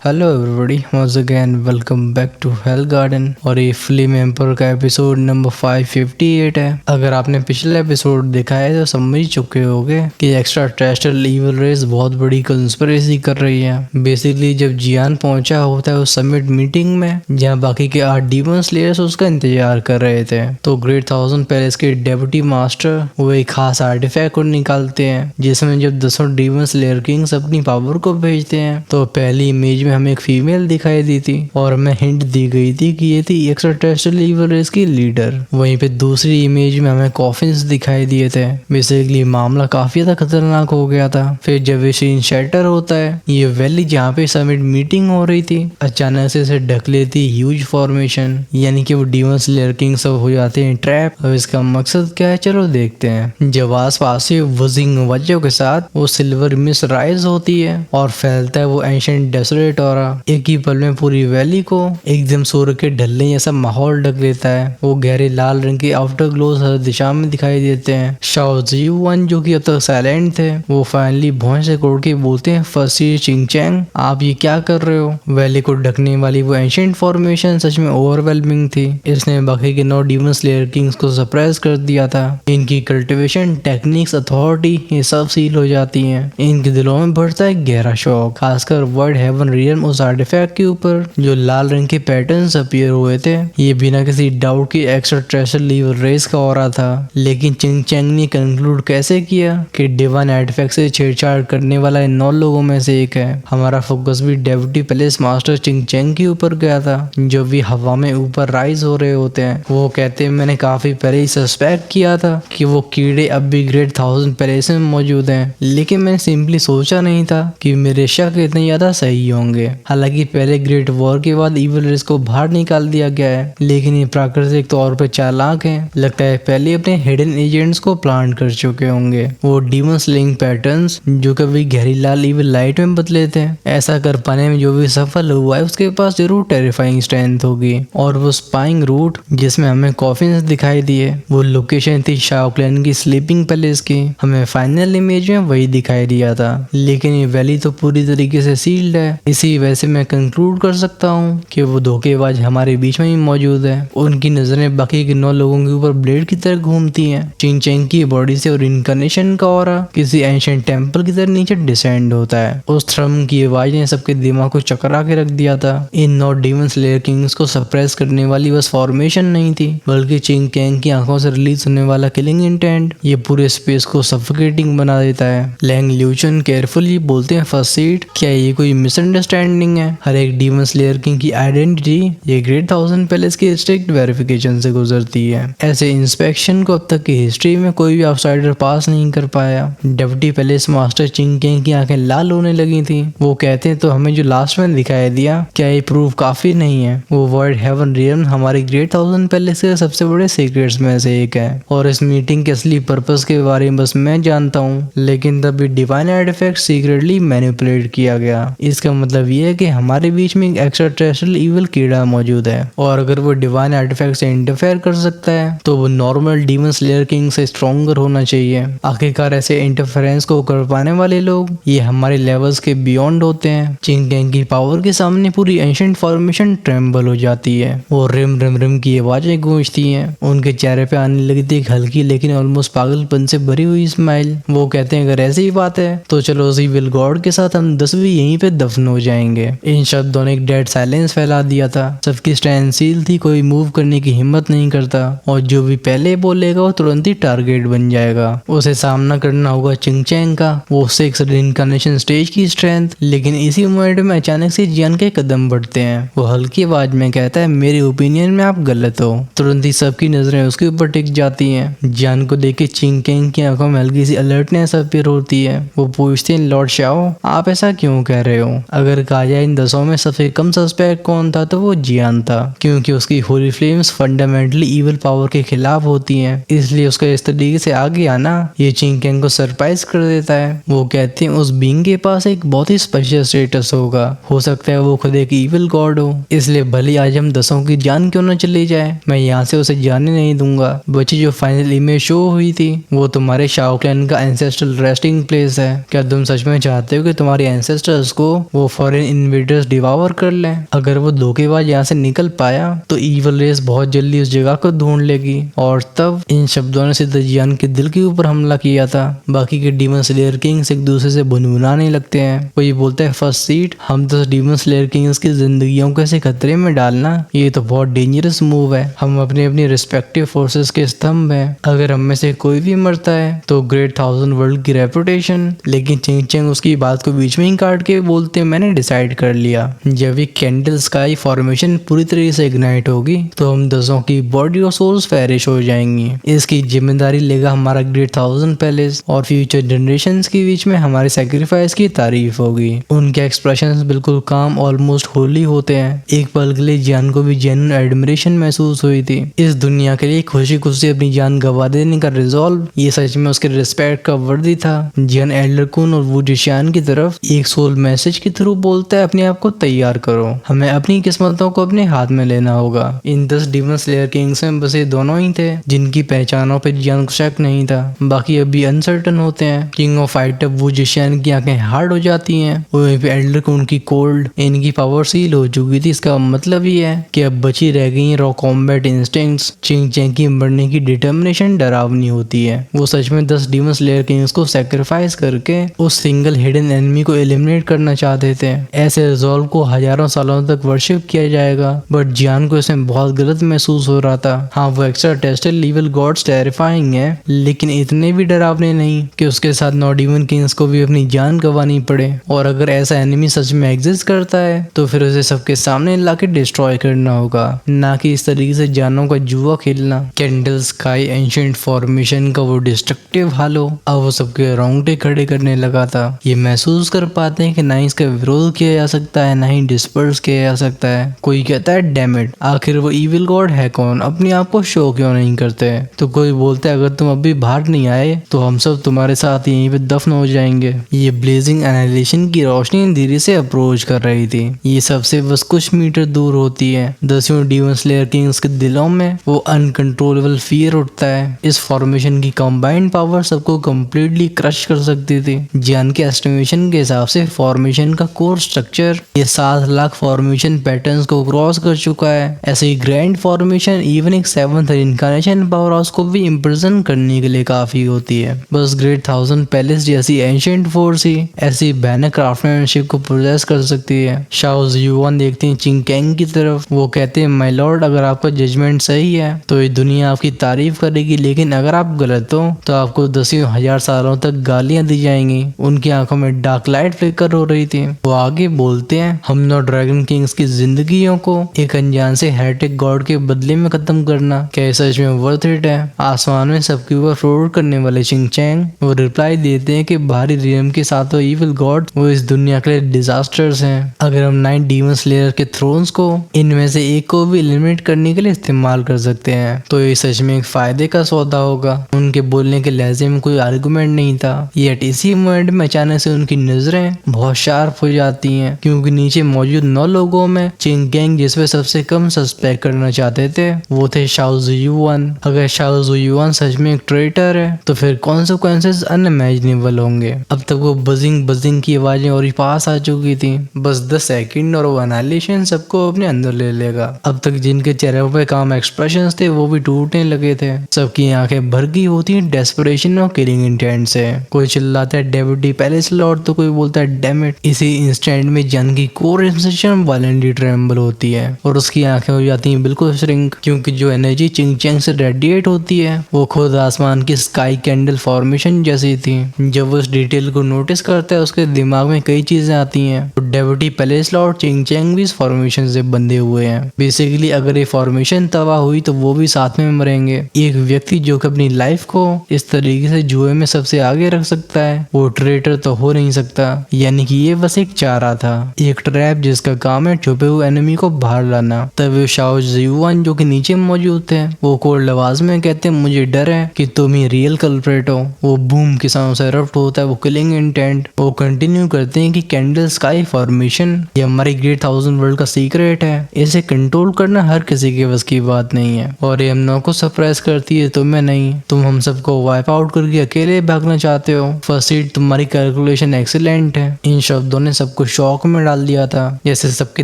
Hello everybody, once again welcome back to hell garden. और ये film एम्पर का एपिसोड नंबर 558 है। अगर आपने पिछले एपिसोड देखा है तो समझ चुके होंगे कि एक्स्ट्रा टेरेस्ट्रियल इविल रेस बहुत बड़ी कंस्पिरेसी कर रही है। बेसिकली जब जियान पहुंचा होता है उस समिट मीटिंग में, जहां बाकी के 8 डीमन स्लेयर्स उसका इंतजार कर रहे थे, तो ग्रेट थाउजेंड पैलेस के डेप्यूटी मास्टर वो एक खास आर्टिफैक्ट को निकालते हैं, जिसमें जब 10 डीमन स्लेयर किंग्स अपनी पावर को भेजते हैं तो पहली इमेज में हमें एक फीमेल दिखाई दी थी और हमें हिंट दी गई थी कि ये थी एक्स्ट्रा टेरेस्ट्रियल इविल रेस की लीडर। वहीं पे दूसरी इमेज में हमें कॉफिन्स दिखाई दिए थे। बेसिकली मामला काफी ज्यादा खतरनाक हो गया था। फिर जब ये सीन शैटर होता है, ये वैली जहाँ पे समिट मीटिंग हो रही थी, अचानक से इसे ढक लेती ह्यूज फॉर्मेशन, यानी कि वो डीमन स्लेयर किंग सब हो जाते हैं ट्रैप। अब इसका मकसद क्या है, चलो देखते हैं। जब आस पास से वजिंग वजह के साथ वो सिल्वर मिस राइज होती है और फैलता है वो एंशिएंट डेसोलेट ऑरा। एक ही पल में पूरी वैली को एकदम सूर्य के ढलने जैसा माहौल ढक लेता है। वो गहरे लाल रंग के आफ्टर ग्लोस हर दिशा में दिखाई देते हैं। शाओ जीवन जो कि अब तक साइलेंट थे, वो फाइनली भौं से कोड़ के बोलते हैं, फर्स्ट चिंग चैंग आप ये क्या कर रहे हो। वैली को ढकने वाली वो एंशिएंट फॉर्मेशन सच में ओवरवेलमिंग थी। इसने बाकी के 9 डीमन स्लेयर किंग्स को सरप्राइज कर दिया था। इनकी कल्टिवेशन टेक्निक्स अथॉरिटी ये सब सील हो जाती हैं। इनके दिलों में बढ़ता है गहरा शौक, खासकर वर्ल्ड हेवन रियल्म उस आर्टिफैक्ट के ऊपर जो लाल रंग के पैटर्न्स अपीयर हुए थे। ये बिना किसी डाउट की एक्स्ट्रा टेरेस्ट्रियल इविल रेस का ऑरा था। लेकिन चिंग चैंग ने कंक्लूड कैसे किया कि डिवाइन आर्टिफैक्ट से छेड़छाड़ करने वाला इन 9 लोगों में से एक है। हमारा फोकस भी डेप्यूटी पैलेस मास्टर चिंग चैंग के ऊपर गया था, जो भी हवा में ऊपर राइज हो रहे होते हैं। वो कहते हैं मैंने काफी पहले ही सस्पेक्ट किया था कि वो कीड़े अब भी ग्रेट थाउजेंड पैलेस में मौजूद हैं, लेकिन मैंने सिंपली सोचा नहीं था कि मेरे शक इतने ज्यादा सही होंगे। हालांकि पहले ग्रेट वॉर के बाद इविल रेस को बाहर निकाल दिया गया है, लेकिन ये प्राकृतिक तौर पर चालाक हैं। लगता है पहले अपने हिडन एजेंट्स को प्लांट कर चुके होंगे। वो डीमन स्लेइंग पैटर्न्स जो कभी गहरी लाल इविल लाइट में बदले थे, ऐसा कर पाने में जो भी सफल हुआ है उसके पास जरूर टेरिफाइंग स्ट्रेंथ होगी। और वो स्पाइंग रूट जिसमें हमें कॉफिन्स दिखाई दिए, वो लोकेशन थी शाओ क्लैन की स्लीपिंग पैलेस की। हमें फाइनल इमेज में वही दिखाई दिया था, लेकिन ये वैली तो पूरी तरीके से सील्ड है। इसी वजह से मैं कंक्लूड कर सकता हूँ कि वो धोखेबाज हमारे बीच में ही मौजूद है। उनकी नजरें बाकी के 9 लोगों के ऊपर ब्लेड की तरह घूमती हैं। चिंग चैंग की बॉडी से और इनकारनेशन का ऑरा किसी एंशिएंट टेंपल की तरह नीचे डिसेंड होता है। उस थ्रम की आवाज ने सबके दिमाग को चकरा के रख दिया था। इन 9 डीमन स्लेयर किंग्स को सरप्राइज करने वाली बस फॉर्मेशन नहीं थी, बल्कि चिंग चैंग की आंखों से रिलीज होने वाला किलिंग इंटेंट ये पूरे स्पेस को सफोकेटिंग बना देता है। लैंग ल्यूचन केयरफुली बोलते हैं, फर्स्ट सीट क्या ये कोई मिसअंडरस्टैंडिंग है। हर एक डीमन स्लेयर किंग की आइडेंटिटी ये ग्रेट थाउजेंड पैलेस की स्ट्रिक्ट वेरिफिकेशन से गुजरती है। ऐसे इंस्पेक्शन को अब तक की हिस्ट्री में कोई भी आउटसाइडर पास नहीं कर पाया। डेप्यूटी पैलेस मास्टर चिंग चैंग की आंखें लाल होने लगी थी। वो कहते हैं तो हमें जो लास्ट में दिखाई दिया क्या ये प्रूफ काफी नहीं है। वो वर्ल्ड हेवन रियल्म हमारे ग्रेट थाउजेंड पैलेस के सबसे बड़े सीक्रेट्स में से एक है, और इस मीटिंग के असली पर्पस के बारे में बस मैं जानता हूँ। लेकिन तभी डिवाइन आर्टिफैक्ट सीक्रेटली मैनिपुलेट किया गया। इसका मतलब ये है कि हमारे बीच में एक एक्स्ट्रा टेरेस्ट्रियल इविल कीड़ा मौजूद है, और अगर वो डिवाइन आर्टिफैक्ट से इंटरफेयर कर सकता है तो वो नॉर्मल डीमन स्लेयर किंग से स्ट्रॉन्गर होना चाहिए। आखिरकार ऐसे इंटरफेरेंस को कर पाने वाले लोग ये हमारे लेवल्स के बियॉन्ड होते हैं। चिंग चैंग की पावर के सामने पूरी एंशिएंट फॉर्मेशन ट्रेम्बल हो जाती है। वो रिम रिम रिम की आवाजें गूंजती हैं। उनके चेहरे पे आने लगती एक हल्की लेकिन ऑलमोस्ट पागलपन से भरी हुई स्माइल। वो कहते हैं अगर ऐसी ही बात है तो चलो उसी विल गॉड के साथ हम 10 भी यहीं पे दफन हो जाएंगे। इन शब्दों ने एक डेड साइलेंस फैला दिया था। सबकी स्टैंड सील थी, कोई मूव करने की हिम्मत नहीं करता, और जो भी पहले बोलेगा वो तुरंत ही टारगेट बन जाएगा। उसे सामना करना होगा चिंग चैंग का, वो 6 इनकारनेशन स्टेज की स्ट्रेंथ। लेकिन इसी मोमेंट में अचानक से जियान के कदम बढ़ते हैं। वो हल्की आवाज में कहता है मेरे ओपिनियन में आप गलत हो। तुरंत ही सबकी नजरें उसके ऊपर टिक जाती हैं। जियान को देख के चिंग चैंग की आंखों में हल्की सी अलर्टनेस अपीयर होती है। वो पूछते हैं लॉर्ड शाओ आप ऐसा क्यों कह रहे हो। अगर कहा जाए इन 10 में सबसे कम सस्पेक्ट कौन था तो वो जियान था, क्योंकि उसकी Holi flames fundamentally evil power के खिलाफ होती हैं। इसलिए उसका इस तरीके से आगे आना ये चिंग चैंग को सरप्राइज कर देता है। वो कहते हैं उस बीइंग के पास एक बहुत ही स्पेशल स्टेटस होगा, हो सकता है वो खुद एक इविल गॉड हो। इसलिए भले आज हम 10 की जान क्यों न चली जाए, मैं यहाँ से उसे जाने नहीं दूंगा। बच्ची जो फाइनल इमेज शो हुई थी वो तुम्हारे शाओ क्लैन का एंसेस्ट्रल रेस्टिंग प्लेस है। क्या तुम सच में चाहते हो कि तुम्हारे एंसेस्टर्स को वो फॉर मरीन इन्वेडर्स डिवावर कर लें। अगर वो धोखेबाज यहाँ से निकल पाया तो ईवल रेस बहुत जल्दी उस जगह को ढूंढ लेगी और तब इन शब्दों ने सिद्ध जियान के दिल के ऊपर हमला किया था। बाकी के डीमन स्लेयर किंग्स एक दूसरे से भुनभुनाने लगते हैं। कोई बोलता है फर्स्ट सीट, हम 10 डीमन स्लेयर किंग्स की जिंदगियों को ऐसे खतरे में डालना, ये तो बहुत डेंजरस मूव है। हम अपनी अपनी रिस्पेक्टिव फोर्सेस के स्तंभ हैं। अगर हम में से कोई भी मरता है तो ग्रेट 1000 वर्ल्ड की रेपुटेशन। लेकिन चिंग चैंग उसकी बात को बीच में ही काट के बोलते मैंने डिसाइड कर लिया, जब ये कैंडल स्काई फॉर्मेशन पूरी तरह से इग्नाइट होगी तो हम 10 की बॉडी और सोल्स पेरिश हो जाएंगी। इसकी जिम्मेदारी लेगा हमारा ग्रेट 1000 पैलेस और फ्यूचर जनरेशंस के बीच में हमारे सेक्रीफाइस की तारीफ होगी। उनके एक्सप्रेशंस बिल्कुल काम ऑलमोस्ट होली होते हैं। एक पल के लिए जियान को भी जेन्युइन एडमिरेशन महसूस हुई थी। इस दुनिया के लिए खुशी खुशी अपनी जान गवा देने का रिजॉल्व, ये सच में उसके रिस्पेक्ट का वर्दी था। जियान एल्डर कुन और वू जिशान की तरफ एक सोल मैसेज के थ्रू बोलता है अपने आप को तैयार करो, हमें अपनी किस्मतों को अपने हाथ में लेना होगा। इन 10 डीमन स्लेयर किंग्स में बस ये दोनों ही थे जिनकी पहचानों पे जियान को शक नहीं था। बाकी अभी अनसर्टन होते हैं। किंग ऑफ फाइट वू जिशान की आंखें हार्ड हो जाती हैं। वहीं पे एल्डर कुन की कोल्ड, इनकी पावर सील हो चुकी थी। इसका मतलब ही है कि अब बची रह गई रॉ कॉम्बैट इंस्टिंक्ट्स। चिंग चैंग की मरने की डिटर्मिनेशन डरावनी होती है। वो सच में 10 डीमन स्लेयर किंग्स को सैक्रिफाइस करके उस सिंगल हिडन एनिमी को एलिमिनेट करना चाहते थे। ऐसे रिजॉल्व को हजारों सालों तक वर्शिप किया जाएगा, बट जियान को इसमें बहुत गलत महसूस हो रहा था। हाँ, वो extra tested level gods terrifying है, लेकिन इतने भी डरावने नहीं कि उसके साथ 9 डीमन किंग्स को भी अपनी जान गंवानी पड़े। और अगर ऐसा एनिमी सच में एग्जिस्ट करता है तो फिर उसे सबके सामने लाके डिस्ट्रॉय करना होगा, ना कि इस तरीके से जानों का जुआ खेलना। कैंडल स्काई एंशिएंट फॉर्मेशन का वो डिस्ट्रक्टिव हालो अब वो सबके रोंगटे खड़े करने लगा था। ये महसूस कर पाते हैं कि ना इसका विरोध किया जा सकता है, ना ही डिस्पर्स किया जा सकता है। कोई कहता है डैम इट, आखिर वो इविल गॉड है कौन, अपने आप को शो क्यों नहीं करते। तो कोई बोलता है अगर तुम अभी बाहर नहीं आए तो हम सब तुम्हारे साथ यहीं पे दफन हो जाएंगे। ये ब्लेजिंग एनालिशन की रोशनी धीरे से अप्रोच कर रही थी। ये सबसे बस कुछ मीटर दूर होती है। 10 डीमन स्लेयर किंग्स के दिलों में वो अनकंट्रोलेबल फियर उठता है। इस फॉर्मेशन की कंबाइंड पावर सबको कंप्लीटली क्रश कर सकती थी। जियान के एस्टिमेशन के हिसाब से फॉर्मेशन का कोर स्ट्रक्चर ये 7 लाख फॉर्मेशन पैटर्न्स को क्रॉस कर चुका है। ऐसे ही ग्रैंड फॉर्मेशन इवन एक 7th इनकार्नेशन पावर हाउस को भी इम्प्रिजन करने के लिए काफी होती है। बस ग्रेट 1000 पैलेस जैसी एंशिएंट फोर्स ही ऐसी भयानक क्राफ्टमैनशिप को प्रोसेस कर सकती है। शाओ जुआन देखते हैं चिंग कैंग की तरफ। वो कहते हैं माय लॉर्ड, अगर आपका जजमेंट सही है तो ये दुनिया आपकी तारीफ करेगी, लेकिन अगर आप गलत हो तो आपको 10,000 सालों तक गालियां दी जाएंगी। उनकी आंखों में डार्क लाइट फ्लिकर हो रही थी। वो आगे बोलते हैं हम 9 ड्रैगन किंग्स की जिंदगियों को एक अनजान से हेरेटिक गॉड के बदले में खत्म करना क्या सच में वर्थ इट है। आसमान में सबके ऊपर फ्लोट करने वाले चिंग चैंग वो रिप्लाई देते हैं कि बाहरी रियम के साथ तो इविल गॉड वो इस दुनिया के लिए डिजास्टर्स हैं। अगर हम 9 डीमन स्लेयर के थ्रोन्स को इनमें से एक को भी एलिमिनेट करने के लिए इस्तेमाल कर सकते हैं तो ये सच में एक फायदे का सौदा होगा। उनके बोलने के लहजे में कोई आर्गुमेंट नहीं था। ये इसी मोमेंट में अचानक से उनकी नजरें बहुत शार्प हो जाती हैं, क्योंकि नीचे मौजूद 9 लोगों में चिंग कैंग जिसपे सबसे कम सस्पेक्ट करना चाहते थे वो थे शाओ जुआन। अगर शाओ जुआन सच में एक ट्रेटर है तो फिर कॉन्सिक्वेंसेस अनइमेजिनेबल होंगे। अब तक वो बजिंग की आवाजें और पास आ चुकी थी। बस 10 सेकंड और वो एनालिशन सबको अपने अंदर ले लेगा। अब तक जिनके चेहरे पे काम एक्सप्रेशंस थे वो भी टूटने लगे थे। सबकी आंखें भर गई होती हैं डेस्परेशन और किलिंग इंटेंट से। कोई चिल्लाता है डेविडी पैलेस लॉर्ड तो कोई बोलता है डैम इट। इसी इंस्टेंट में जन की कोर इंस्ट्रक्शन वायलेंटली ट्रेम्बल होती है और उसकी आंखें हो जाती हैं बिल्कुल श्रिंक, क्योंकि जो एनर्जी चिंग चैंग से रेडिएट होती है वो खुद आसमान की स्काई कैंडल फॉर्मेशन जैसी थी। जब वो इस डिटेल को नोटिस करता है उसके दिमाग में कई चीजें आती हैं। तो डेविडी पैलेस लॉर्ड चिंग चैंग भी इस फॉर्मेशन से बंधे हुए हैं। बेसिकली अगर ये फॉर्मेशन तबाह हुई तो वो भी साथ में मरेंगे। एक व्यक्ति जो कि अपनी लाइफ को इस तरीके से जुए में सबसे आगे रख सकता है वो ट्रेटर तो हो नहीं सकता। यानी कि ये बस एक चारा था, एक ट्रैप जिसका काम है छुपे हुए एनिमी को बाहर लाना। तब शाओ जुआन जो कि नीचे मौजूद थे वो कोल्ड आवाज में कहते हैं मुझे डर है कि तुम ही रियल कल्प्रेट हो। वो बूम के साउंड से रफ्ट होता है वो किलिंग इंटेंट। वो कंटिन्यू करते हैं कि कैंडल स्काई फॉर्मेशन ये हमारी ग्रेट 1000 वर्ल्ड का सीक्रेट है। इसे कंट्रोल करना हर किसी के बस की बात नहीं है और ये हम लोगों को सरप्राइज करती है, तुम्हें नहीं। तुम हम सबको वाइप आउट करके अकेले भागना चाहते हो। फर्स्ट एड तुम्हारी कैलकुलेशन एक्सीलेंट है। इन शब्दों ने सबको शॉक में डाल दिया था, जैसे सबके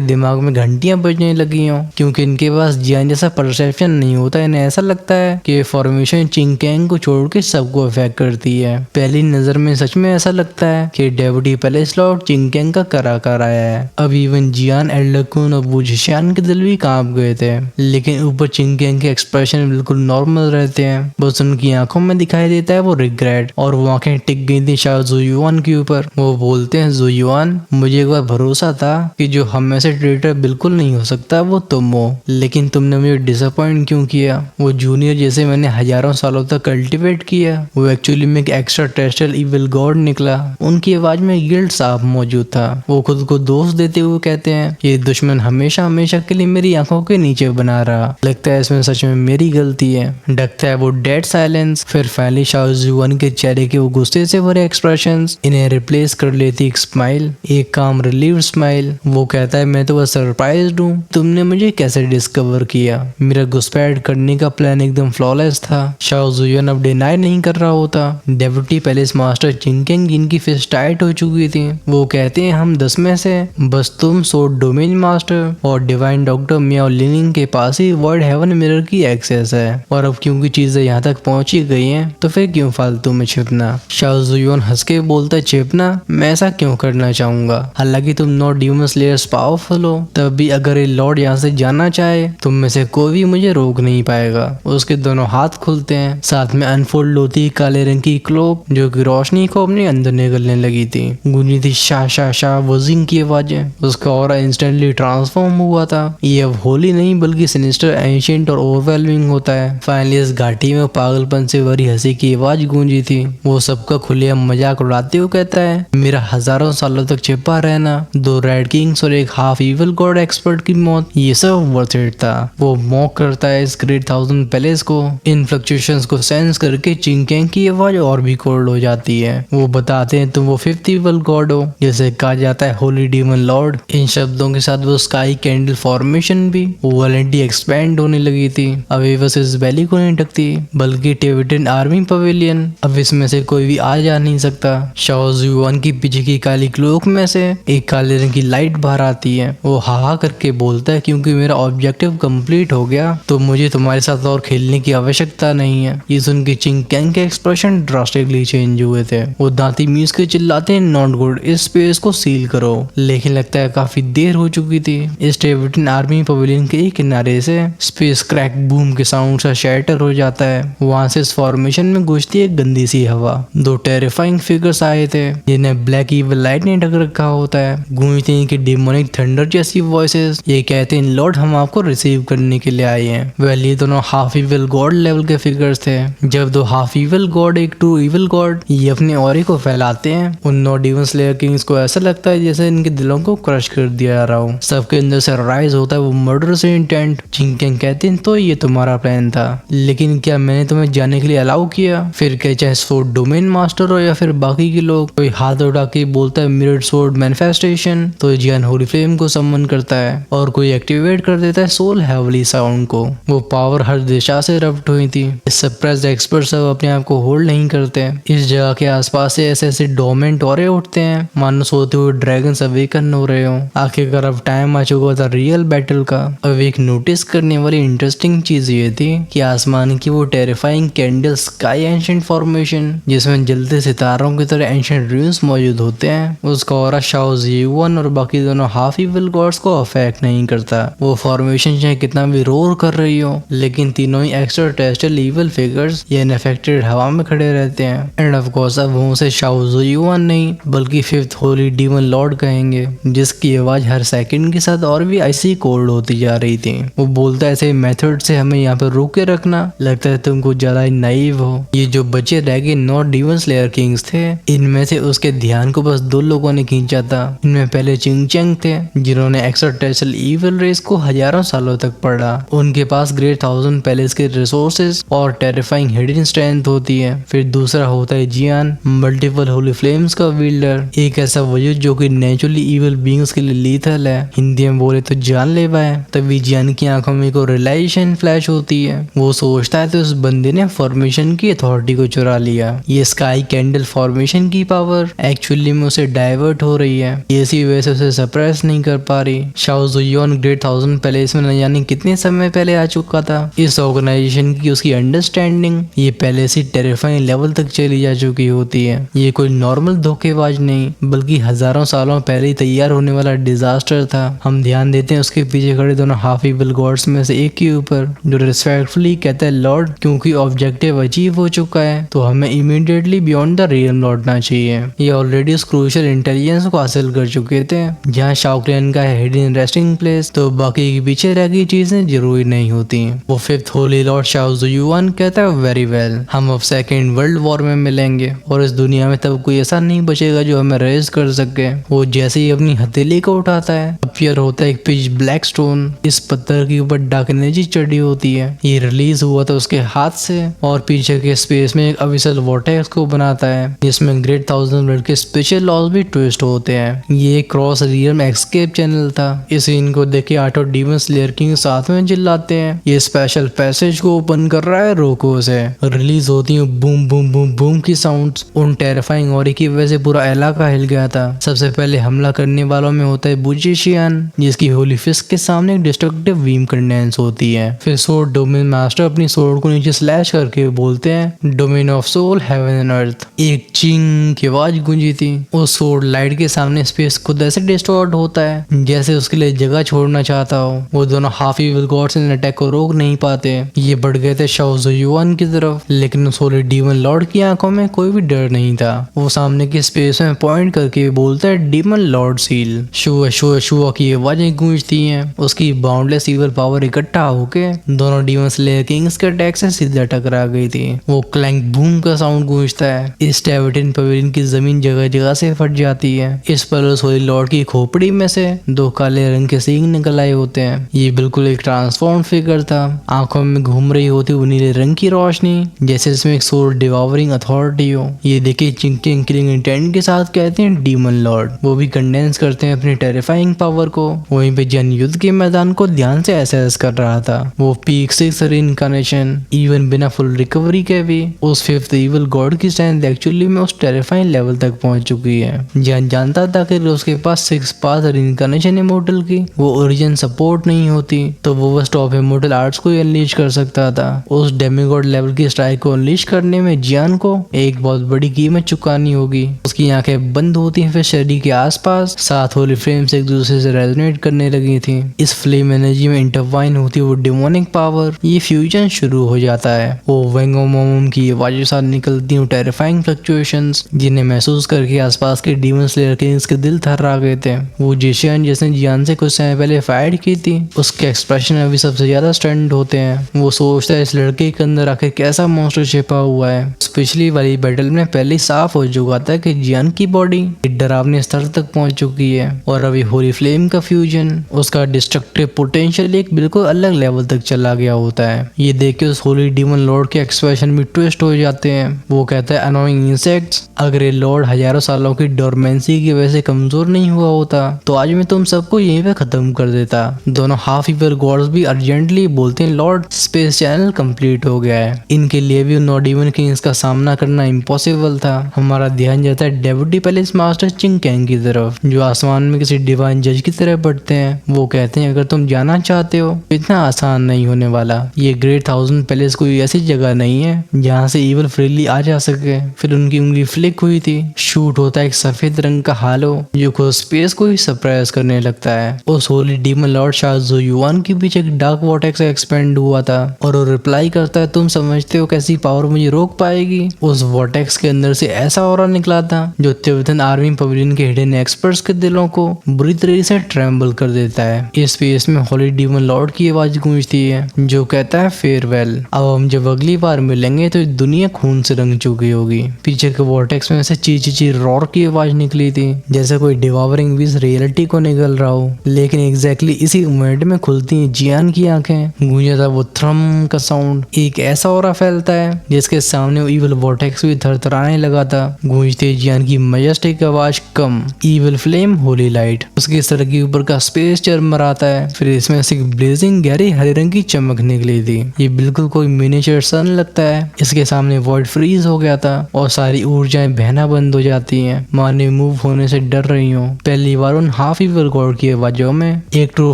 दिमाग में घंटियां बजने लगी हो, क्योंकि इनके पास जियान जैसा परसेप्शन नहीं होता। इन्हें ऐसा लगता है कि फॉर्मेशन चिंगकेंग को छोड़ के सबको अफेक्ट करती है। पहली नजर में सच में ऐसा लगता है कि डेप्यूटी पैलेस लॉर्ड चिंगकेंग का करा कर आया है। अब इवन जियान, एल्डरकुन और वुजिशान के दिल भी कांप गए थे, लेकिन ऊपर चिंगकेंग के एक्सप्रेशन बिल्कुल नॉर्मल रहते हैं। बस उनकी आंखों में दिखाई देता है वो रिग्रेट, और वो आंखें टिक गई थी शायद ज़ुयुआन के ऊपर। वो बोलते हैं, ज़ुयुआन मुझे एक बार भरोसा था कि जो हम में से ट्रेटर बिल्कुल नहीं हो सकता वो तुम हो, लेकिन तुमने मुझे डिसअपॉइंट क्यों किया? वो जूनियर जैसे मैंने हजारों सालों तक कल्टीवेट किया, वो एक्चुअली में एक एक्स्ट्रा टेरेस्ट्रियल इविल गॉड निकला। उनकी आवाज में गिल्ट साफ मौजूद था। वो खुद को दोष देते हुए कहते हैं, ये दुश्मन हमेशा हमेशा के लिए मेरी आंखों के नीचे बना रहा। लगता है इसमें सच में मेरी गलती है। ढकता है वो डेड साइलेंस। फिर फाइनली शाओ ज़ुआन के चेहरे के वो गुस्से से भरे एक्सप्रेशंस इन्हें रिप्लेस कर लेती एक स्माइल, एक काम रिलीव स्माइल। वो कहता है, मैं तो बस सरप्राइज्ड हूँ, तुमने मुझे कैसे डिस्कवर किया? मेरा घुसपैठ करने का प्लान एकदम फ्लॉलेस था। शाओ ज़ुआन अब डिनाई नहीं कर रहा होता। डेप्यूटी पैलेस मास्टर चिंगकेंग इनकी फिस्ट टाइट हो चुकी थी। वो कहते हैं, हम 10 में से बस तुम, सोड डोमेन मास्टर और डिवाइन डॉक्टर मियाओ लिनिंग के पास ही वर्ल्ड हेवन मिरर की एक्सेस है, और अब क्योंकि चीजें यहाँ तक पहुंची गई हैं तो फिर क्यों फालतू में छिपना? शाओ ज़ुआन हंस के बोलता है, छिपना? मैं ऐसा क्यों करना चाहूंगा? हालांकि तुम नॉट डीमन स्लेयर्स पावरफुल हो, तब भी अगर ये लॉर्ड यहाँ से जाना चाहे तुम में से कोई भी मुझे रोक नहीं पाएगा। उसके दोनों हाथ खुलते हैं, साथ में अनफोल्ड होती काले रंग की क्लोक जो कि रोशनी को अपने अंदर निकलने लगी थी। गूंजी थी शाह शाह शाह वजिंग की आवाजें। उसका ऑरा इंस्टेंटली ट्रांसफॉर्म हुआ था। ये अब होली नहीं बल्कि सिनिस्टर, एंशिएंट और ओवरवेलमिंग होता है। फाइनली इस घाटी में पागलपन से भरी हंसी की आवाज गूंजी थी। वो सबका खुलेआम मजाक उड़ाते हुए कहता है, मेरा हजारों सालों तक छिपा रहना, 2 रेड किंग्स और एक हाफ इविल गॉड एक्सपर्ट की मौत, ये सब वर्थ इट था। वो मॉक करता है इस ग्रेट 1000 पैलेस को। इन फ्लक्चुएशंस को सेंस करके चिंगकेंग की आवाज और भी कोल्ड हो जाती है। वो बताते हैं, तुम वो 5th इविल गॉड हो, जैसे कहा जाता है होली डीमन लॉर्ड। इन शब्दों के साथ वो स्काई कैंडल फॉर्मेशन भी वॉलेंटी एक्सपैंड होने लगी थी। अब ये बस इस वैली को नहीं ढकती बल्कि टिबेटन आर्मी पवेलियन। अब इसमें से कोई भी आ जा नहीं सकता। शाओ ज़ुआन की पीछे की काली क्लोक में से एक काले रंग की लाइट बाहर आती है। वो हा करके बोलता है, क्योंकि मेरा ऑब्जेक्टिव कंप्लीट हो गया तो मुझे तुम्हारे साथ और खेलने की आवश्यकता नहीं है। ये सुन के चिंगकेंग के एक्सप्रेशन ड्रास्टिकली चेंज हुए थे। वो दांती मीस के चिल्लाते हैं, नॉट गुड, इस स्पेस को सील करो। लेकिन लगता है काफी देर हो चुकी थी। इस टिबेटन आर्मी पवेलियन के एक किनारे से स्पेस क्रैक बूम के साउंड से शैटर हो जाता है। वहां से इस फॉर्मेशन में घुसती है गंदी सी हवा। 2 टेरिफाइंग फिगर्स आए थे जिन्हें ब्लैक इविल लाइट ने ढक रखा होता है। गूंजते हैं कि डिमोनिक थंडर जैसी वॉइसेस। ये कहते हैं, लॉर्ड हम आपको रिसीव करने के लिए आए हैं। वेल ये दोनों हाफ इविल गॉड लेवल के फिगर्स थे। जब 2 हाफ इविल गॉड एक ट्रू इविल गॉड ये अपने ऑरे को फैलाते हैं, उन नॉट डीमन स्लेयर किंग्स को ऐसा लगता है जैसे इनके दिलों को क्रश कर दिया जा रहा हो। सबके अंदर से राइज होता है वो मर्डर से इंटेंट। चिंगकेंग कहते हैं, तो ये तुम्हारा प्लान था, लेकिन क्या मैंने तुम्हें जाने के लिए अलाउ किया? फिर क्या चाहे सोर्ड डोमेन मास्टर हो या फिर बाकी के लोग। कोई हाथ उठा के बोलता है, मिरर्ड सोर्ड मैनिफेस्टेशन, तो जियान होली फ्लेम को समन करता है और कोई एक्टिवेट कर देता है सोल हेवली साउंड को। वो पावर हर दिशा से रफ्ट हुई थी। सरप्राइज्ड एक्सपर्ट सब अपने आप को होल्ड नहीं करते। इस जगह के आसपास से ऐसे ऐसे डोमेंट औरे उठते हैं मानो सोते हुए ड्रैगन अवेकन हो रहे हो। आखिरकार अब टाइम आ चुका था रियल बैटल का। अब एक नोटिस करने वाली इंटरेस्टिंग चीज ये थी कि आसमान की वो terrifying candle sky ancient formation जिसमें जलते सितारों की तरह एंशिएंट रून्स मौजूद होते हैं, उसका ऑरा शाओ ज़ुआन और बाकी दोनों हाफ इविल गॉड्स को अफेक्ट नहीं करता। वो फॉर्मेशन चाहे कितना भी रोर कर रही हो, लेकिन तीनों ही एक्स्ट्रा टेरेस्ट्रियल इविल फिगर्स ये अनअफेक्टेड हवा में खड़े रहते हैं। एंड ऑफ कोर्स अब वो उसे शाओ ज़ुआन नहीं बल्कि 5th होली डीमन लॉर्ड कहेंगे, जिसकी आवाज हर सेकंड के साथ और भी ऐसी कोल्ड होती जा रही थी। वो बोलता है, ऐसे मेथड से हमें यहाँ पे रोक के रखना, लगता है तुम कुछ ज्यादा ही नाइव हो। ये जो बचे रह गए नॉट डीमन स्लेयर किंग्स थे, इनमें से उसके ध्यान को बस 2 लोगों ने खींचा था। इनमें पहले चिंगकेंग थे जिन्होंने एक्स्ट्रा टेरेस्ट्रियल इविल रेस को हजारों सालों तक पढ़ा। उनके पास ग्रेट 1000 पैलेस के रिसोर्सेज और टेरिफाइंग हिडन स्ट्रेंथ होती है। फिर दूसरा होता है जियान, मल्टीपल होली फ्लेम्स का विल्डर, एक ऐसा वजूद जो कि नेचुरली इविल बीइंग्स के लिए लीथल है, हिंदी में बोले तो जानलेवा है। तभी जियान की आंखों में को रियलाइजेशन फ्लैश होती है। वो सोचता है तो उस बंदे ने फॉर्मेशन की अथॉरिटी को चुरा लिया। ये स्काई कैंडल फॉर्मेशन की पावर एक्चुअली में उसे डाइवर्ट हो रही है, इसी वजह से उसे सप्रेस नहीं कर पा रही। शाओ जुयोन ग्रेट 1000 पैलेस में न जाने कितने समय पहले आ चुका था। इस ऑर्गेनाइजेशन की उसकी अंडरस्टैंडिंग ये पहले से टेरिफाइंग लेवल तक चली जा चुकी होती है। ये कोई नॉर्मल धोखेबाज नहीं बल्कि हजारों सालों पहले ही तैयार होने वाला डिजास्टर था। हम ध्यान देते हैं उसके पीछे खड़े दोनों हाफ इविल गॉड्स में से एक के ऊपर, जो रिस्पेक्टफुली कहता है लॉर्ड, क्योंकि ऑब्जेक्टिव अचीव हो चुका है तो हमें इमीडिएटली बियॉन्ड द रियम लौटना चाहिए। ये ऑलरेडी उस क्रूशियल इंटेलिजेंस को हासिल कर चुके थे जहाँ शाओ क्लैन का है हिडन रेस्टिंग प्लेस, तो बाकी के पीछे रह गई चीजें जरूरी नहीं होती। वो फिफ्थ होली लॉर्ड शाओ जुयुआन कहता है वेरी वेल, हम अब सेकेंड वर्ल्ड वॉर में मिलेंगे और इस दुनिया में तब कोई ऐसा नहीं बचेगा जो हमें रेज कर सके। वो जैसे ही अपनी हथेली को उठाता है अपीयर होता है एक पिच ब्लैक स्टोन। इस पत्थर के ऊपर डार्क एनर्जी चढ़ी होती है। ये रिलीज हुआ था उसके हाथ से और पीछे के स्पेस में एक अविसल वॉर्टेक्स को बनाता है जिसमें ग्रेट 1000 ब्लड के स्पेशल लॉज भी ट्विस्ट होते हैं। ये क्रॉस रियम एस्केप चैनल था। इस सीन को देख के 8 डीमन स्लेयर किंग साथ में चिल्लाते हैं ये स्पेशल पैसेज को ओपन कर रहा है रोको से। रिलीज होती है बूम बूम बूम बूम की साउंड्स। उन टेरिफाइंग और की वजह से पूरा इलाका हिल गया था। सबसे पहले हमला करने वालों में होता है बुजिशियन जिसकी होली फिस्ट के सामने एक डिस्ट्रक्टिव बीम कंडेंस होती है। फिर सोर्ड डोमेन मास्टर अपनी सोर्ड को नीचे स्लैश करके बोलते हैं domain of soul heaven and earth. एक चिंग की आवाज गूंजी थी। उस सोर्ड लाइट के सामने स्पेस खुद ऐसे डिस्टॉर्ट होता है जैसे उसके लिए जगह छोड़ना चाहता हो। वो दोनों half evil gods in attack को रोक नहीं पाते। ये बढ़ गए थे शाओ जुयुआन की तरफ, लेकिन उस होली डीमन लॉर्ड की आंखों में कोई भी डर नहीं था। वो सामने के स्पेस में पॉइंट करके बोलता है डीमन लॉर्ड सील। शुआ शुआ शुआ की आवाजें गूंजती हैं। उसकी बाउंडलेस इविल पावर इकट्ठा होके दोनों डीमन स्लेयर किंग्स के अटैक से सीधा टकरा गई थी। वो क्लैंक बूम का साउंड गूंजता है। इस टेविटिन पवेलियन की जमीन जगह जगह से फट जाती है। इस पर उस होली लॉर्ड की खोपड़ी में से 2 काले रंग के सींग निकल आए होते हैं। ये बिल्कुल एक ट्रांसफॉर्म फिगर था। आंखों में घूम रही होती वो नीले रंग की रोशनी जैसे इसमें एक सोल डिवावरिंग अथॉरिटी हो। ये देखिए चिंकिंग किलिंग इंटेंट के साथ कहते हैं डीमन लॉर्ड। वो भी कंडेंस करते हैं अपनी टेरिफाइंग पावर को। वहीं पे जन युद्ध के मैदान को ध्यान से एसेस कर रहा था। वो पीक 6 रीइंकार्नेशन इवन बिना फुल रिकवरी के भी उस फिफ्थ इविल गॉड की स्ट्रेंथ एक्चुअली में उस टेरिफाइंग लेवल तक पहुंच चुकी है। जन जानता था कि उसके पास 6 पास रीइंकार्नेशन इमोर्टल की वो ओरिजिन सपोर्ट नहीं होती तो वो बस टॉप इमोर्टल आर्ट्स को अनलीश कर सकता था। उस डेमिगॉड लेवल की स्ट्राइक को अनलीश करने में जियान को एक बहुत बड़ी कीमत चुकानी होगी। उसकी आंखें बंद होती हैं फिर शरीर के आसपास 7 होली फ्लेम्स एक दूसरे से रेजोनेट करने लगी थी। इस फ्लेम एनर्जी में इंटरवाइन होती वो डिमोनिक पावर। ये फ्यूजन शुरू हो जाता है। वो वेंगोमोम की आवाज़ों साथ निकलती हूँ टेरिफाइंग फ्लक्चुएशंस जिन्हें महसूस करके आसपास के डीमन स्लेयर किंग्स के दिल थर्रा गए थे। वो जिशियन जिसने जियान से कुछ समय पहले फायर की थी उसके एक्सप्रेशन अभी सबसे ज्यादा स्टंट होते हैं। वो सोचता है इस लड़के के अंदर आखिर कैसा मॉन्स्टर छिपा हुआ है। पिछली वाली बैटल में पहले ही साफ हो चुका था कि जियान की बॉडी डरावने स्तर तक पहुंच चुकी है और अभी होली फ्लेम का फ्यूजन उसका डिस्ट्रक्टिव पोटेंशियल एक बिल्कुल अलग लेवल तक चला गया होता है। ये देख के उस होली डीमन लॉर्ड के एक्सप्रेशन भी ट्विस्ट हो जाते हैं। वो कहता है अनोइंग इंसेक्ट्स, अगर ये लॉर्ड हजारों सालों की डोरमेंसी की वजह से कमजोर नहीं हुआ होता तो आज मैं तुम सबको यहीं पे खत्म कर देता। दोनों हाफ इविल गॉड्स भी अर्जेंटली बोलते हैं लॉर्ड स्पेस चैनल कंप्लीट हो गया है। इनके लिए भी 9 डीमन किंग्स का सामना करना इम्पॉसिबल था। हमारा ध्यान जाता है डेप्यूटी पैलेस मास्टर चिंग कैंग की तरफ जो आसमान में किसी डिवाइन जज की तरह बढ़ते हैं। वो कहते हैं अगर तुम जाना चाहते हो इतना आसान नहीं होने वाला। ये ग्रेट 1000 पैलेस कोई ऐसी जगह नहीं है जहाँ से इविल फ्रीली आ जा सके। फिर उनकी उंगली फ्लिक हुई थी। शूट होता है एक सफेद रंग का हालो जो खुद स्पेस को ही सरप्राइज करने लगता है। उस होली डीमन लॉर्ड शाह जुयुआन के पीछे एक डार्क वॉर्टेक्स एक्सपेंड हुआ था और वो रिप्लाई करता है तुम समझते हो कैसी पावर मुझे रोक पाएगी। उस वॉर्टेक्स के अंदर से ऐसा ऑरा निकला था जो तिब्बतन आर्मी पवेलियन के हिडन एक्सपर्ट्स के दिलों को बुरी तरीके से ट्रेम्बल कर देता है। इस स्पेस में होली डीमन लॉर्ड की आवाज गूंजती है जो कहता है फेयरवेल, अब हम जब अगली बार मिलेंगे तो दुनिया खून से रंग चुकी होगी। पीछे के वॉर्टेक्स में से ची रॉर की आवाज निकली थी जैसे कोई डिवावरिंग विज रियलिटी को निकल रहा हो। लेकिन एग्जैक्टली इसी मोमेंट में खुलती हैं जियान की आंखें। गूंजा था वो थ्रम का साउंड, एक ऐसा ऑरा फैलता है जिसके सामने वो इविल वॉर्टेक्स भी थरथराने लगा था। गूंजते जियान की मजेस्टिक आवाज कम, इविल फ्लेम होली लाइट। उसके सर के ऊपर का स्पेस चरमराता है, फिर इसमें से ब्लेजिंग गहरी हरे रंग की चमक निकली थी। ये बिल्कुल कोई मिनिएचर सन लगता है। इसके सामने वॉइड फ्रीज हो गया था और सारी ऊर्जाएं बहना बंद हो जाती हैं, माने मूव होने से डर रही हूँ। पहली बार उन हाफ इविल गॉड की आवाजों में एक ट्रू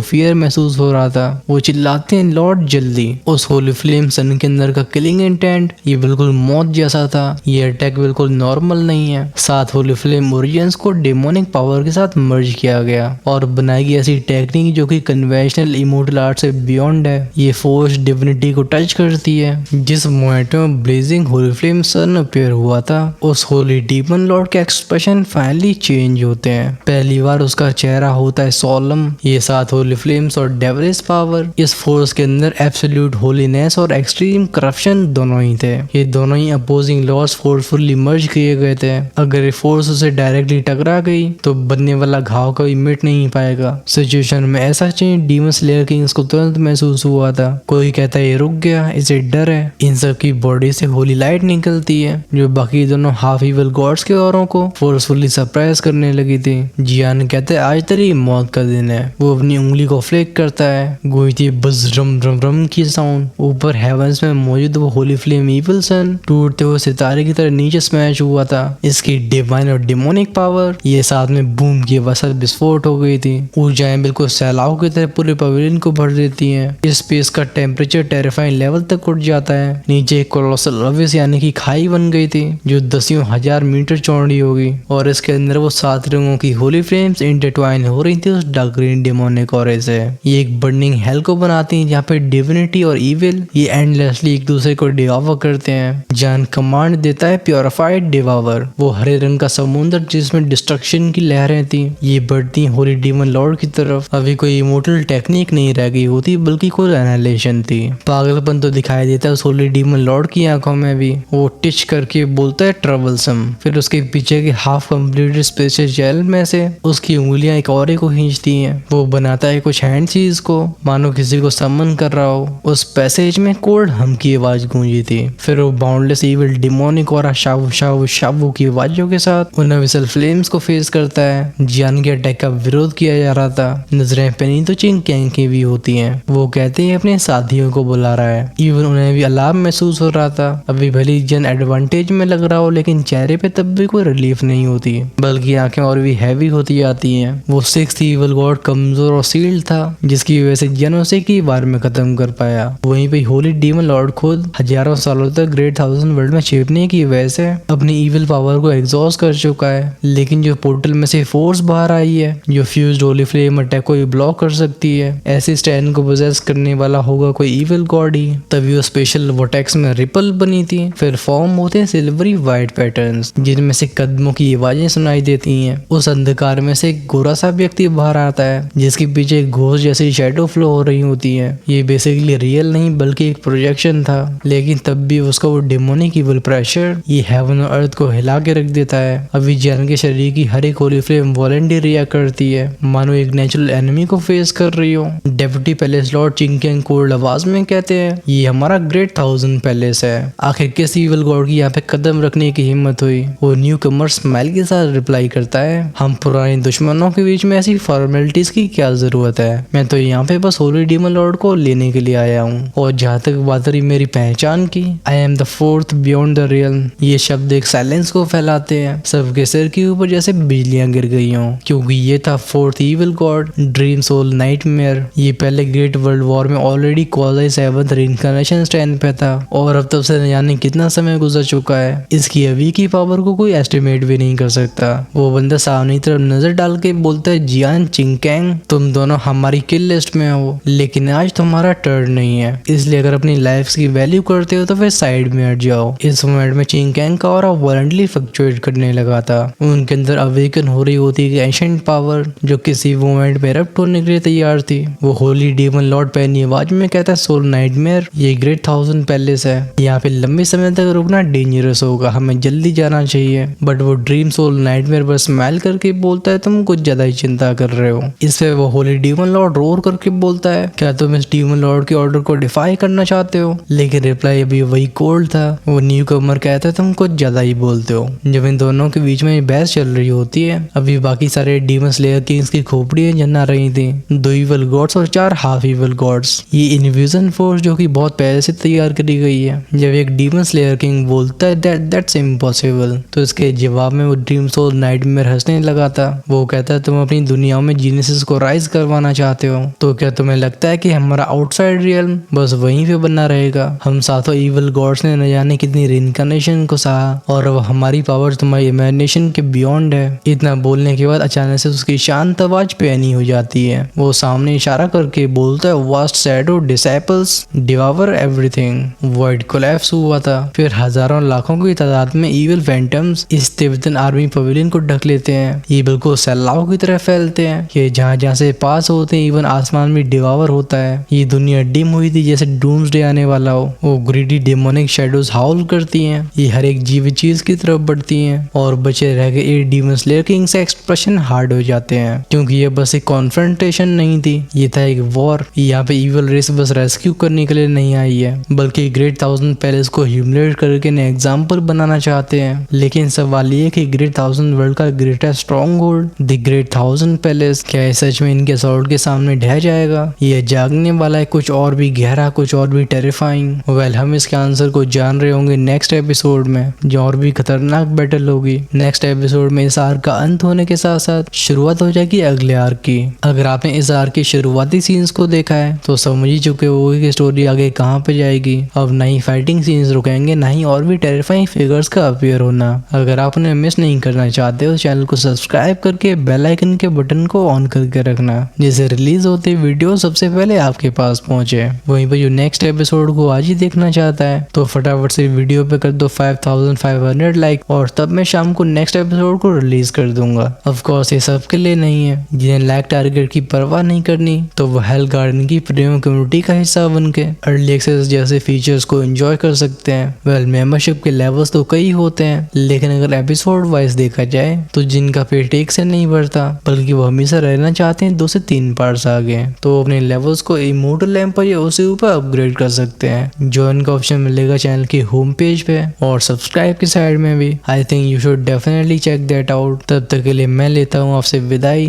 फियर महसूस हो रहा था। वो चिल्लाते हैं लॉर्ड जल्दी। उस होली फ्लेम सन के अंदर का किलिंग इंटेंट ये बिल्कुल मौत जैसा था। ये अटैक बिल्कुल नॉर्मल नहीं है। साथ होली फ्लेम ओरिजिन्स को डेमोनिक पावर के साथ मर्ज किया गया और बनाई गई ऐसी टेक्निक जो कि कन्वेंशनल इमोर्टल आर्ट से बियॉन्ड है। ये फोर्स डिविनिटी को टच करती है। जिस मोमेंट में ब्लेजिंग होली फ्लेम सन अपीयर हुआ था उस होली डीमन लॉर्ड के एक्सप्रेशन फाइनली चेंज होते हैं। पहली बार उसका चेहरा होता है सोलम। ये साथ होली फ्लेम्स और डेविलिश पावर, इस फोर्स के अंदर एब्सोल्यूट होलीनेस और एक्सट्रीम करप्शन दोनों ही थे। ये दोनों ही अपोजिंग लॉर्ड्स फोर्सफुली मर्ज किए गए थे। अगर ये फोर्स उसे डायरेक्टली टकरा गई तो बनने वाला घाव कभी मिट नहीं पाएगा। सिचुएशन में ऐसा चेंज डीमन स्लेयर किंग्स को तुरंत महसूस हुआ था। कोई कहता है ये रुक गया, इसे डर है। इन सब की बॉडी से होली लाइट निकलती है जो बाकी दोनों हाफ इविल गॉड्स के औरों को फोर्सफुली सरप्राइज करने लगी थी। जियान कहते हैं आज तेरी मौत का दिन है। वो अपनी उंगली को फ्लिक करता है, गूंजती बज रम रम रम की साउंड। ऊपर हेवंस में मौजूद वो होली फ्लेम इविल सन टूटते हुए सितारे की तरह नीचे स्मैश हुआ था। इसकी डिवाइन और डिमोनिक पावर ये साथ में बूम की वजह विस्फोट हो गई थी। ऊर्जाएं बिल्कुल सैलाब की तरह पूरे पवेलियन को भर देती हैं। इस स्पेस का टेम्परेचर टेरिफाइंग लेवल तक उठ जाता है। नीचे एक कोलोसल अविस यानी कि खाई बन गई थी जो दसियों हजार मीटर चौड़ी होगी और इसके अंदर वो 7 रंगों की होली फ्लेम्स इंटरट्वाइन हो रही थी उस डार्क ग्रीन डेमोनिक ऑरे से। ये एक बर्निंग हेल को बनाती है जहाँ पे डिविनिटी और इविल ये एंडलेसली एक दूसरे को डिवावर करते हैं। जान कमांड देता है प्योरिफाइड डिवावर, वो हरे रंग का समुद्र जिसमें डिस्ट्रक्शन की लहरें थी। ये बढ़ती होली डीमन लॉर्ड की तरफ। अभी कोई इमोर्टल टेक्निक नहीं रह गई होती बल्कि कोई एनालिशन थी। पागलपन तो दिखाई देता है उस होली डीमन लॉर्ड की आंखों में भी। वो टिच करके बोलता है ट्रबलसम। फिर उसके पीछे के हाफ कंप्लीटेड स्पेशल जेल में से उसकी उंगलियां एक औरे को खींचती हैं। वो बनाता है कुछ हैंड चीज को मानो किसी को समन कर रहा हो। उस पैसेज में कोल्ड हम की आवाज गूंजी थी। फिर वो बाउंडलेस इविल डिमोनिक और शावू शावू शावू की आवाजों के साथ उन विसल फ्लेम्स को फेस करता है। जियान के अटैक का विरोध किया जा रहा था। नजरें पेनी तो चिंग कैंग की भी होती हैं। वो कहते हैं अपने साथियों को बुला रहा है। इवन उन्हें भी अलार्म महसूस हो रहा था। अभी भली जन एडवांटेज में लग रहा हो लेकिन चेहरे पे तब भी कोई रिलीफ नहीं होती बल्कि आंखें और भी हैवी होती जाती हैं। वो 6th इविल गॉड कमजोर और सील्ड था जिसकी वजह से जन उसे की बार में खत्म कर पाया। वहीं पे होली डीमन लॉर्ड खुद हजारों सालों तक ग्रेट 1000 वर्ल्ड में छिपने की वजह से अपनी इविल पावर को एग्जॉस्ट कर चुका है। लेकिन जो पोर्टल में से फोर्स बाहर आई है जो फ्यूज्ड होली फ्लेम अटैक को ब्लॉक कर सकती है। ऐसे स्टैंड को पोजेस करने वाला होगा कोई इविल गॉड ही। तभी वो स्पेशल वोटेक्स में रिपल बनी थी। फिर फॉर्म होते हैं सिल्वरी वाइट पैटर्न्स जिनमें से कदमों की आवाजें सुनाई देती हैं। उस अंधकार में से एक गोरा सा व्यक्ति बाहर आता है जिसके पीछे एक घोष जैसी शैडो फ्लो हो रही होती है। ये बेसिकली रियल नहीं बल्कि एक प्रोजेक्शन था लेकिन तब भी उसका वो डेमोनिक इविल प्रेशर ये हेवन और अर्थ को हिला के रख देता है। अभी जैन के शरीर की हर एक होली फ्लेम वॉलंटरी रिएक्ट करती है मानो एक नेचुरल एनिमी को फेस कर रही हो। डेप्यूटी पैलेस लॉर्ड चिंकिंग कोल्ड आवाज में कहते हैं ये हमारा ग्रेट 1000 पैलेस है। आखिर किस इविल गॉड की यहाँ पे कदम रखने की हिम्मत हुई। वो न्यू कमर स्माइल के साथ रिप्लाई करता है हम पुराने दुश्मनों के बीच में ऐसी फॉर्मेलिटीज की क्या जरूरत है। मैं तो यहाँ पे बस होली डीमन लॉर्ड को लेने के लिए आया हूँ। और जहाँ तक बात रही मेरी पहचान की, I am the fourth beyond the real. ये शब्द एक साइलेंस को फैलाते हैं। सबके सिर के ऊपर जैसे बिजलियां गिर गई हों क्योंकि ये था 4th evil god dream soul nightmare. ये पहले ग्रेट वर्ल्ड वॉर में already quality 7th reincarnation stand पे था और अब तब से न जाने कितना समय गुजर चुका है। इसकी अभी की पावर को कोई एस्टिमेट भी नहीं कर सकता। वो बंदा सामने की तरफ नजर डाल के बोलता है जियान चिंगकैंग तुम दोनों हमारी किल लिस्ट में हो लेकिन आज तुम्हारा टर्न नहीं है, इसलिए अगर अपनी लाइफ की वैल्यू करते हो तो फिर साइड में हट जाओ। इस मोमेंट में चिंगकैंग का ऑरा वॉलेंटली फ्लक्चुएट करने लगा था। उनके अंदर अवेकन हो रही होती है एंशिएंट पावर जो जो किसी मोमेंट में रप्ट होने के लिए तैयार थी। वो होली डीमन लॉर्ड पैनी आवाज में कहता है सोल नाइटमेयर ये ग्रेट थाउजेंड पैलेस है, यहाँ पे लंबे समय तक रुकना डेंजरस होगा, हमें जल्दी जाना चाहिए। बट वो ड्रीम सोल नाइटमेयर बस स्माइल करके बोलता है तुम कुछ ज्यादा ही चिंता कर रहे हो। इस पे वो होली डीमन लॉर्ड रोर करके बोलता है क्या तुम इस डीमन लॉर्ड के ऑर्डर को डिफाई करना चाहते हो, लेकिन रिप्लाई अभी वही कोल्ड था। वो न्यू कमर कहता है तुम कुछ ज्यादा ही बोलते हो। जब इन दोनों के बीच में बहस चल रही होती है, अभी बाकी सारे डीमन स्लेयर किंग्स की खोपड़ियां जन्ना रही थी, 2 इवल गॉड्स और 4 हाफ इवल गॉड्स। ये इन्विजन फोर्स जो कि बहुत पहले से तैयार करी गई है। जब एक डीमन स्लेयर किंग बोलता है दैट्स इम्पॉसिबल, तो इसके जवाब में वो ड्रीम सोल नाइटमेयर हंसने लगा था। वो कहता है तुम अपनी दुनिया में जीनियस को राइज करवाना चाहते हो, तो क्या तुम्हें लगता है कि हमारा आउटसाइड रियल्म बस वहीं पे बना रहेगा। हम सातों इवल गॉड्स ने न जाने कितनी रिइंकार्नेशन को सहा और अब हमारी पावर तुम्हारी इमेजिनेशन के बियॉन्ड है। इतना बोलने के बाद अचानक से उसकी शांत आवाज पैनी हो जाती है। वो सामने इशारा करके बोलता है vast shadow disciples devour everything. World collapse हुआ था, फिर हजारों लाखों की तादाद में इविल फैंटम्स इस तिब्बतन आर्मी पवेलियन को ढक लेते हैं। ये बिल्कुल सैलाब की तरह फैलते हैं कि जहाँ जहाँ से पास होते हैं इवन आसमान में डिवावर होता है। ये दुनिया डिम हुई थी जैसे डूम्सडे आने वाला हो। वो ग्रीडी डेमोनिक शैडोज हाउल करती हैं, ये हर एक जीवित चीज की तरफ बढ़ती हैं और बचे रह गए 8 डीमन स्लेयर किंग्स से एक्सप्रेशन हार्ड हो जाते हैं, क्योंकि ये बस एक कॉन्फ्रंटेशन नहीं थी, ये था एक वॉर। यहाँ पे इविल रेस बस रेस्क्यू करने के लिए नहीं आई है, बल्कि ग्रेट थाउजेंड पैलेस को ह्यूमिलेट करके ने एग्जाम्पल बनाना चाहते हैं। लेकिन सवाल ये कि ग्रेट थाउजेंड वर्ल्ड का greatest strong hold the great thousand palace क्या सच में इनके असॉल्ट के सामने ढह जाएगा? ये जागने वाला है कुछ और भी गहरा, कुछ और भी टेरिफाइंग। वेल हम इसके आंसर को जान रहे होंगे नेक्स्ट एपिसोड में, जो और भी खतरनाक बैटल होगी। नेक्स्ट एपिसोड में इस आर्क का अंत होने के साथ साथ शुरुआत हो जाएगी अगले आर्क की। अगर आपने इस आर्क के शुरुआती सीन्स को देखा है तो समझ ही चुके होगे कि स्टोरी आगे कहाँ पे जाएगी। अब ना ही फाइटिंग सीन्स रुकेंगे, ना ही और भी टेरिफाइंग फिगर्स का अपीयर होना। अगर आप उन्हें मिस नहीं करना चाहते हो चैनल को सब्सक्राइब करके बेल आइकन के बटन को ऑन करके रखना, जिससे रिलीज होते वीडियो सबसे पहले आपके पास पहुंचे। वहीं पर जो नेक्स्ट एपिसोड को आज ही देखना चाहता है तो फटाफट से वीडियो पे कर दो 5500 लाइक, और तब मैं शाम को नेक्स्ट एपिसोड को रिलीज कर दूंगा। ऑफ कोर्स ये सबके लिए नहीं है, जिन्हें लाइक टारगेट की परवाह नहीं करनी तो वो हेल गार्डन की प्रीमियम कम्युनिटी का हिस्सा बन के अर्ली एक्सेस जैसे फीचर्स को एंजॉय कर सकते हैं। वेल मेंबरशिप के लेवल्स तो कई होते हैं, लेकिन अगर एपिसोड वाइज देखा जाए तो जिनका पेट एक से नहीं बढ़ता बल्कि वो हमेशा रहना चाहते हैं 2 से 3 पार्ट्स आगे, तो अपने लेवल्स को इमोर्टल एम्पर या उससे ऊपर अपग्रेड कर सकते हैं। ज्वाइन का ऑप्शन मिलेगा चैनल की होम पेज पे और सब्सक्राइब की साइड में भी। I think you should definitely check that out. तब तक के लिए मैं लेता हूँ आपसे विदाई।